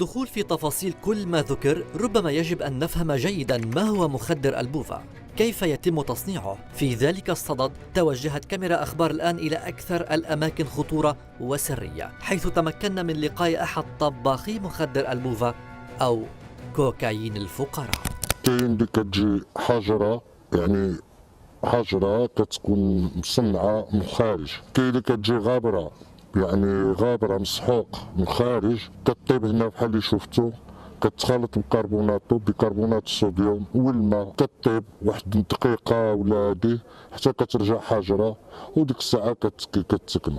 دخول في تفاصيل كل ما ذكر، ربما يجب أن نفهم جيدا ما هو مخدر البوفا، كيف يتم تصنيعه. في ذلك الصدد توجهت كاميرا أخبار الآن إلى أكثر الأماكن خطورة وسرية، حيث تمكنا من لقاء أحد طباخي مخدر البوفا أو كوكايين الفقراء. كاين اللي كتجي حجرة، يعني حجرة كتكون مصنعة من الخارج. كاين اللي كتجي غابرة، يعني غابرة مسحوق من الخارج، كطيب هنا بحال اللي شفتو، كتخلط بكربونات الصوديوم والماء، كطيب واحد دقيقة ولا هادي حتى كترجع حجرة، وديك الساعة كتسكن.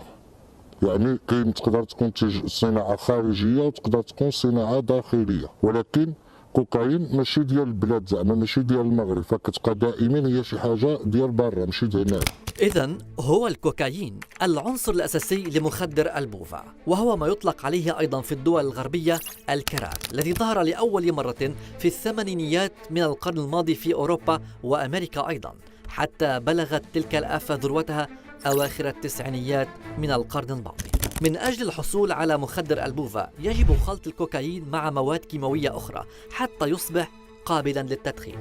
يعني كاين تقدر تكون صناعة خارجية وتقدر تكون صناعة داخلية، ولكن كوكايين ماشي ديال البلاد، زعما ماشي ديال المغرب، فكتبقى دائما هي شي حاجة ديال برا ماشي ديال هنا. إذن هو الكوكايين العنصر الأساسي لمخدر البوفا، وهو ما يطلق عليه أيضا في الدول الغربية الكراك، الذي ظهر لأول مرة في الثمانينيات من القرن الماضي في أوروبا وأمريكا أيضا، حتى بلغت تلك الآفة ذروتها أواخر التسعينيات من القرن الماضي. من أجل الحصول على مخدر البوفا يجب خلط الكوكايين مع مواد كيماوية أخرى حتى يصبح قابلا للتدخين.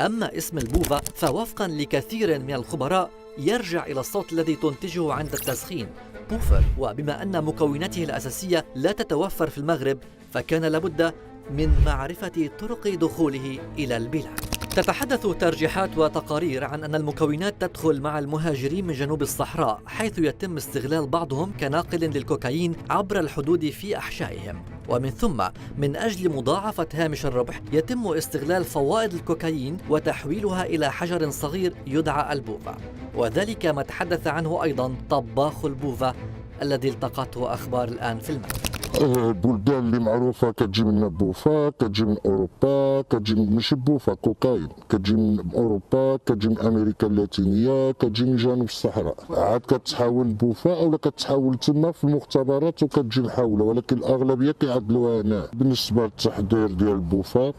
أما اسم البوفا فوفقا لكثير من الخبراء يرجع إلى الصوت الذي تنتجه عند التسخين، بوفر، وبما أن مكوناته الأساسية لا تتوفر في المغرب فكان لابد من معرفة طرق دخوله إلى البلاد. تتحدث ترجيحات وتقارير عن أن المكونات تدخل مع المهاجرين من جنوب الصحراء، حيث يتم استغلال بعضهم كناقل للكوكايين عبر الحدود في أحشائهم، ومن ثم من أجل مضاعفة هامش الربح يتم استغلال فوائد الكوكايين وتحويلها إلى حجر صغير يدعى البوفا، وذلك ما تحدث عنه أيضا طباخ البوفا الذي التقطه أخبار الآن في المغرب. البلدان اللي معروفة كتجي من بوفا، كتجي من أوروبا، كتجي ماشي بوفا كوكايين، كتجي من أوروبا، كتجي من أمريكا اللاتينية، كتجي من جنوب الصحراء، عاد كتحاول بوفا أو كتحاول تما في المختبرات وكتجي محاولة، ولكن الأغلبية كيعدلوها هنا. بالنسبة للتحضير ديال البوفا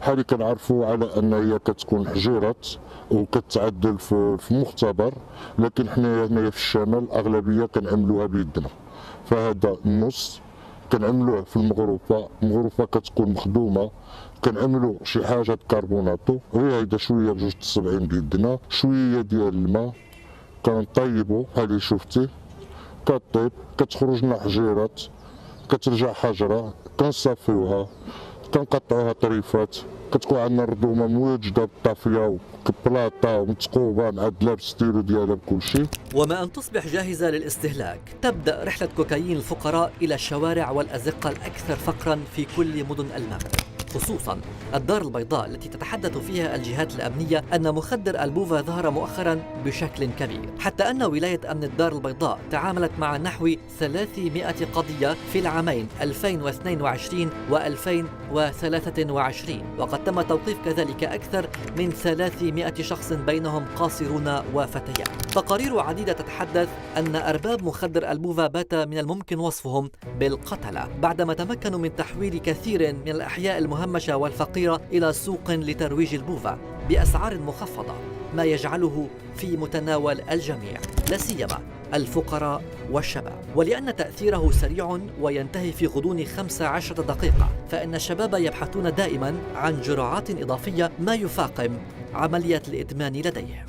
بحال اللي كنعرفوا على أن هي كتكون حجيرات وكتعدل في مختبر، لكن حنايا هنايا في الشمال الأغلبية كنعملوها بيدنا. فهذا النص كنعملوه في المغرفة كتكون مخدومة، كنعملو شي حاجة كربوناطو، غير هيدا شوية بجوج الصبعين بيدنا، شوية ديال الماء، كنطيبو بحال اللي شفتي، كطيب كتخرج لنا حجيرات، كترجع حجرة، كنصافيوها، كنقطعوها طريفات، كتكون عندنا الرضومة موجدة بالطافية وكبلاطة ومتقوبة معدلة بالستيلو ديالها بكلشي. وما أن تصبح جاهزة للاستهلاك تبدأ رحلة كوكايين الفقراء إلى الشوارع والأزقة الأكثر فقرا في كل مدن المغرب، خصوصا الدار البيضاء التي تتحدث فيها الجهات الأمنية أن مخدر البوفا ظهر مؤخرا بشكل كبير، حتى أن ولاية أمن الدار البيضاء تعاملت مع نحو 300 قضية في العامين 2022 و2023، وقد تم توقيف كذلك أكثر من 300 شخص بينهم قاصرون وفتيات. تقارير عديدة تتحدث أن أرباب مخدر البوفا بات من الممكن وصفهم بالقتلة بعدما تمكنوا من تحويل كثير من الأحياء المهمشة والفقيرة إلى سوق لترويج البوفا بأسعار مخفضة، ما يجعله في متناول الجميع، لا سيما الفقراء والشباب. ولأن تأثيره سريع وينتهي في غضون 15 دقيقة، فإن الشباب يبحثون دائما عن جرعات إضافية، ما يفاقم عملية الإدمان لديهم.